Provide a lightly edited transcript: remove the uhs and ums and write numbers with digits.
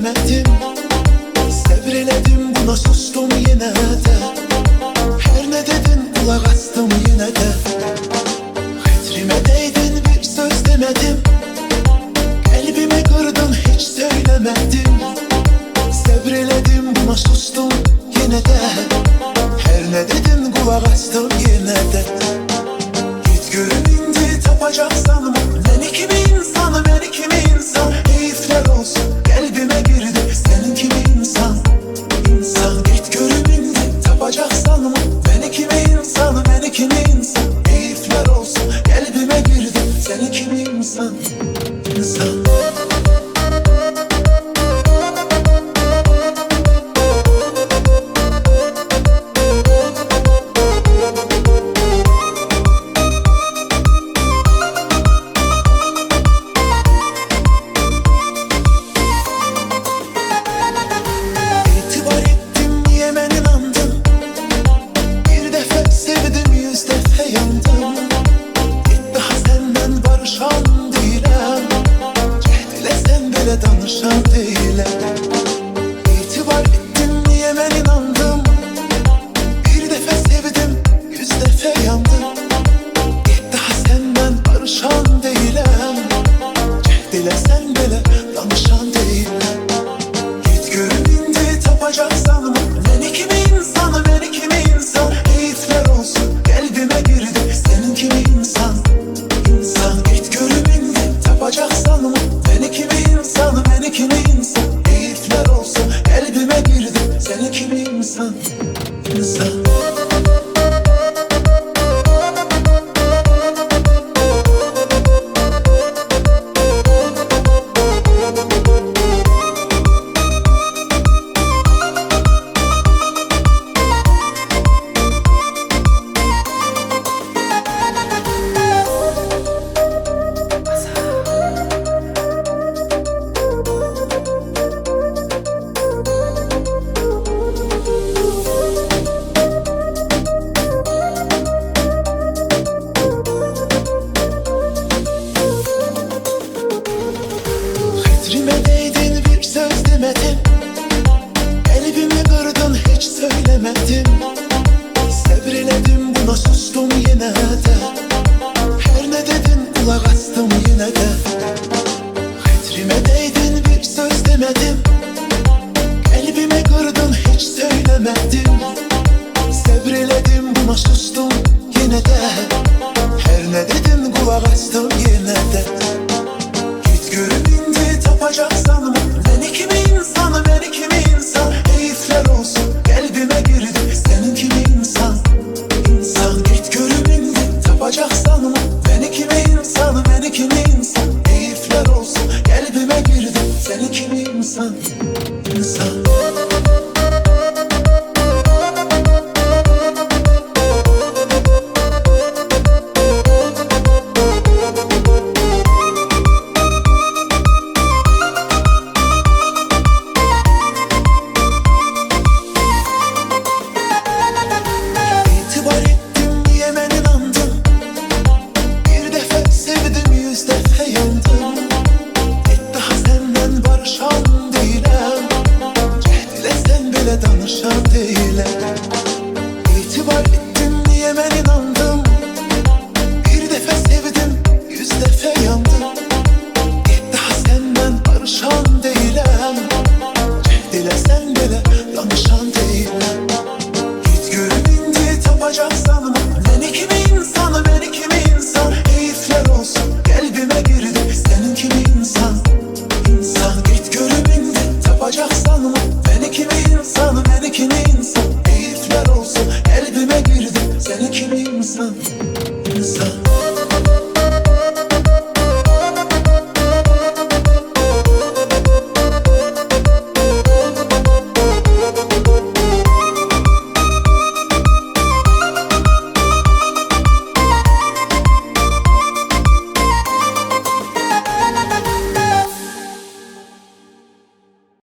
söylemedim. Sevreledim, buna sustum yine de. Her ne dedin kulak astım yine de. Hatrime değdin, bir söz demedim. Kalbimi kırdın, hiç söylemedim. Sevreledim, buna sustum yine de. Her ne dedin kulak astım yine de. Git görün indi tapacaksan mı? Beni kimi insan, beni kimi insan. Keyifler olsun kalbime girdi. Senin kimi insan, insan. Git görün indi tapacaksan mı? Beni kimi insan, beni kimi insan. Keyifler olsun kalbime girdi. Senin kimi insan, insan. Danışan değilim. İtibar ettim, niye ben inandım. Bir defa sevdim, 100 defa yandım. İlk daha senden barışan değilim. Cehdilesen bile danışan değilim. Git görün indi tapacaksan mı? Beni kimi insan, beni kimi insan. Keyifler olsun kalbime girdi. Senin kimi insan, insan. Git görün indi tapacaksan mı? Beni kimi insan, beni kimi insan. Keyifler olsun kalbime girdi. Seni kimi insan, insan. Hatrime değdin, bir söz demedim. Kalbimi kırdın, hiç söylemedim. Sevreledim, buna sustum yine de. Her ne dedin kulak astım yine de. Hatrime değdin, bir söz demedim. Kalbimi kırdın, hiç söylemedim. Sevreledim, buna sustum yine de. Her ne dedin kulak astım yine de. Git görün indi tapacaksan mı? Beni kimi insan, beni kimi insan. Keyifler olsun kalbime girdi. Senin kimi insan, insan. Git görün indi tapacaksan mı? Beni kimi insan, beni kimi insan. Keyifler olsun kalbime girdi. Senin kimi insan, insan. Danışan değilim. İtibar ettim, niye ben inandım. Bir defa sevdim, 100 defa yandım. İlk daha senden barışan değilim. Cehdilesen bile danışan değilim. Git görün indi tapacaksan mı? Beni kimi insan, beni kimi insan. Keyifler olsun kalbime girdi. Senin kimi insan, insan. Git görün indi tapacaksan mı? Beni kimi insan, beni kimi insan. Keyifler olsun kalbime girdi. Seni kimi insan.